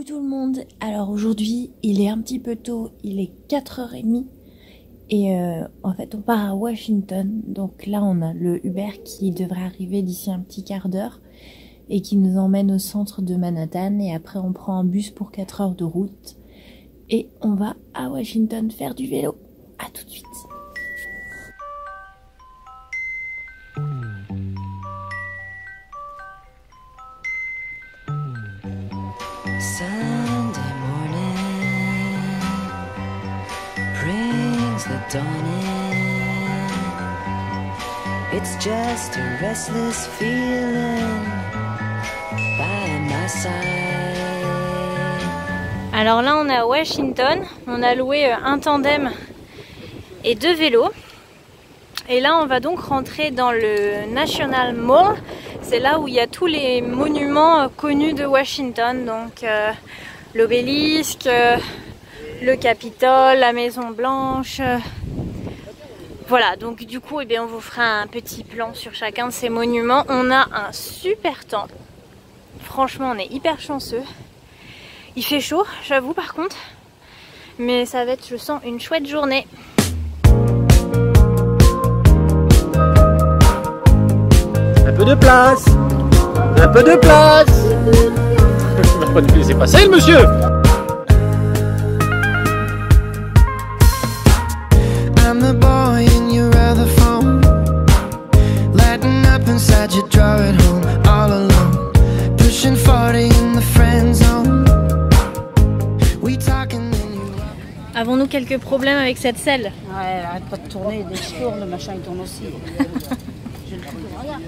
Coucou tout le monde. Alors aujourd'hui il est un petit peu tôt, il est 4h30 et en fait on part à Washington. Donc là on a le Uber qui devrait arriver d'ici un petit quart d'heure et qui nous emmène au centre de Manhattan, et après on prend un bus pour 4 heures de route et on va à Washington faire du vélo. À tout de suite. Sunday morning brings the dawn in. It's just a restless feeling by my side. Alors là on est à Washington, on a loué un tandem et 2 vélos. Et là on va donc rentrer dans le National Mall. C'est là où il y a tous les monuments connus de Washington, donc l'obélisque, le Capitole, la Maison Blanche. Voilà, donc du coup, eh bien, on vous fera un petit plan sur chacun de ces monuments. On a un super temps. Franchement, on est hyper chanceux. Il fait chaud, j'avoue par contre. Mais ça va être, je sens, une chouette journée. Un peu de place. Un peu de place. Il va pas nous laisser passer, le monsieur. I'm the boy in your other phone, lighting up inside your drawer at home, all alone, pushing 40 in the friend zone. We talking then you. Avons-nous quelques problèmes avec cette selle? Ouais, elle arrête pas de tourner, dès que je tourne, le machin il tourne aussi. Je le trouve, regarde.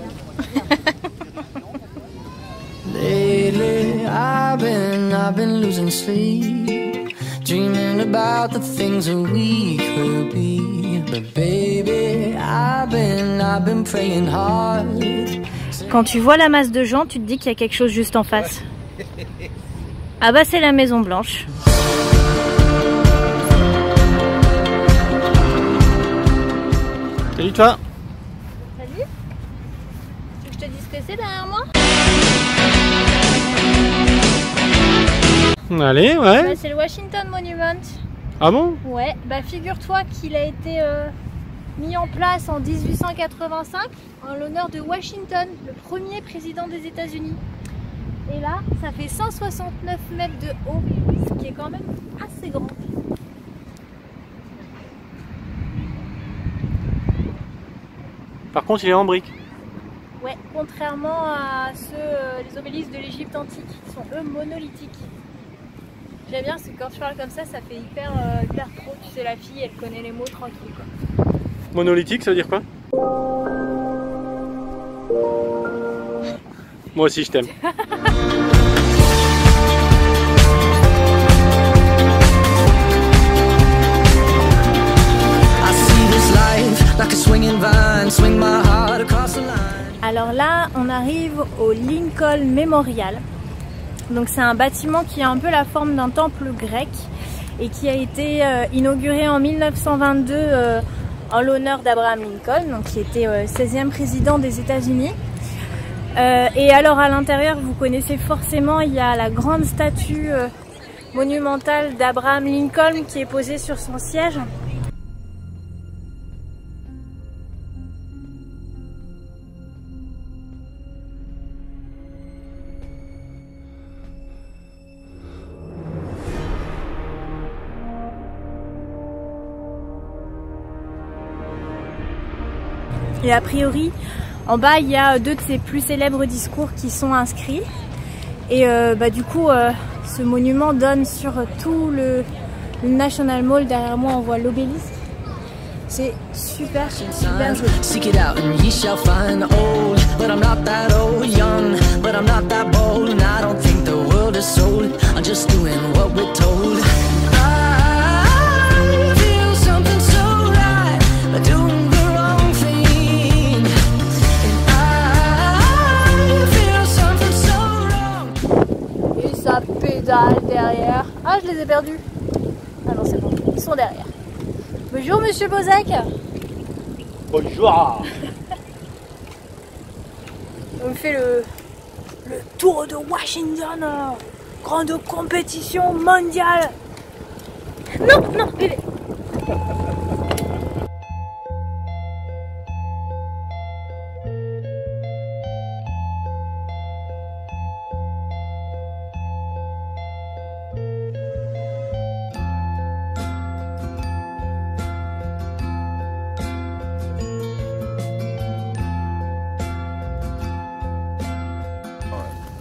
Lately I've been losing sleep, dreaming about the things that we could be. But baby, I've been praying hard. Quand tu vois la masse de gens, tu te dis qu'il y a quelque chose juste en face. Ah bah c'est la Maison Blanche. Salut toi. Salut. Tu veux que je te dise ce que c'est derrière moi? Allez, ouais. Bah, c'est le Washington Monument. Ah bon? Ouais, bah figure-toi qu'il a été mis en place en 1885 en l'honneur de Washington, le premier président des États-Unis. Et là, ça fait 169 mètres de haut, ce qui est quand même assez grand. Par contre, il est en briques. Ouais, contrairement à ceux, les obélisques de l'Égypte antique, qui sont eux monolithiques. J'aime bien parce que quand tu parles comme ça fait hyper pro. Tu sais, la fille, elle connaît les mots tranquille, quoi. Monolithique, ça veut dire quoi? Moi aussi, je t'aime. Alors là, on arrive au Lincoln Memorial. Donc c'est un bâtiment qui a un peu la forme d'un temple grec et qui a été inauguré en 1922 en l'honneur d'Abraham Lincoln, donc qui était 16e président des États-Unis. Et alors à l'intérieur, vous connaissez forcément, il y a la grande statue monumentale d'Abraham Lincoln qui est posée sur son siège. Et a priori, en bas, il y a 2 de ses plus célèbres discours qui sont inscrits. Et du coup, ce monument donne sur tout le National Mall. Derrière moi, on voit l'obélisque. C'est super, super joli. Seek it out and ye shall find old, but I'm not that old, young, but I'm not that bold, and I don't think the world is sold. I'm just doing what we're told. I feel something so right, but doing the wrong thing. And I feel something so wrong. Et ça pédale derrière. Ah, je les ai perdus. Ah non, c'est bon, ils sont derrière. Bonjour Monsieur Bozac. Bonjour. On fait le tour de Washington. grande compétition mondiale. Non, non, bébé.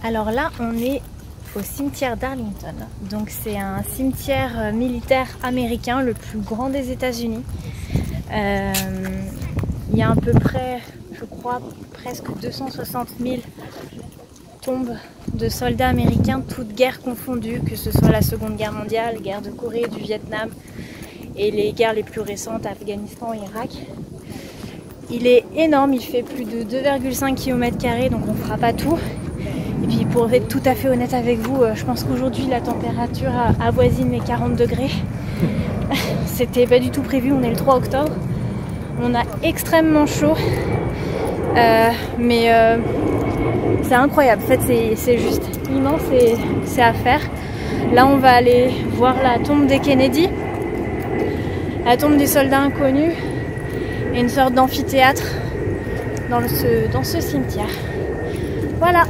Alors là, on est au cimetière d'Arlington. Donc c'est un cimetière militaire américain, le plus grand des États-Unis. Il y a à peu près, je crois, presque 260 000 tombes de soldats américains, toutes guerres confondues, que ce soit la Seconde Guerre mondiale, guerre de Corée, du Vietnam et les guerres les plus récentes, Afghanistan, Irak. Il est énorme, il fait plus de 2,5 km², donc on ne fera pas tout. Et puis pour être tout à fait honnête avec vous, je pense qu'aujourd'hui la température avoisine les 40 degrés. C'était pas du tout prévu, on est le 3 octobre. On a extrêmement chaud, mais c'est incroyable. En fait, c'est juste immense et c'est à faire. Là, on va aller voir la tombe des Kennedy, la tombe des soldats inconnus et une sorte d'amphithéâtre dans ce cimetière. Voilà.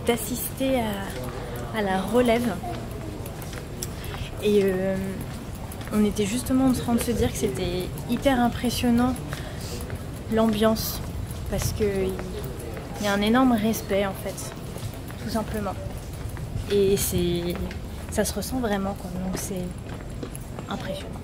D'assister à la relève et on était justement en train de se dire que c'était hyper impressionnant l'ambiance parce qu'il y a un énorme respect en fait, tout simplement, et ça se ressent vraiment quoi, donc c'est impressionnant.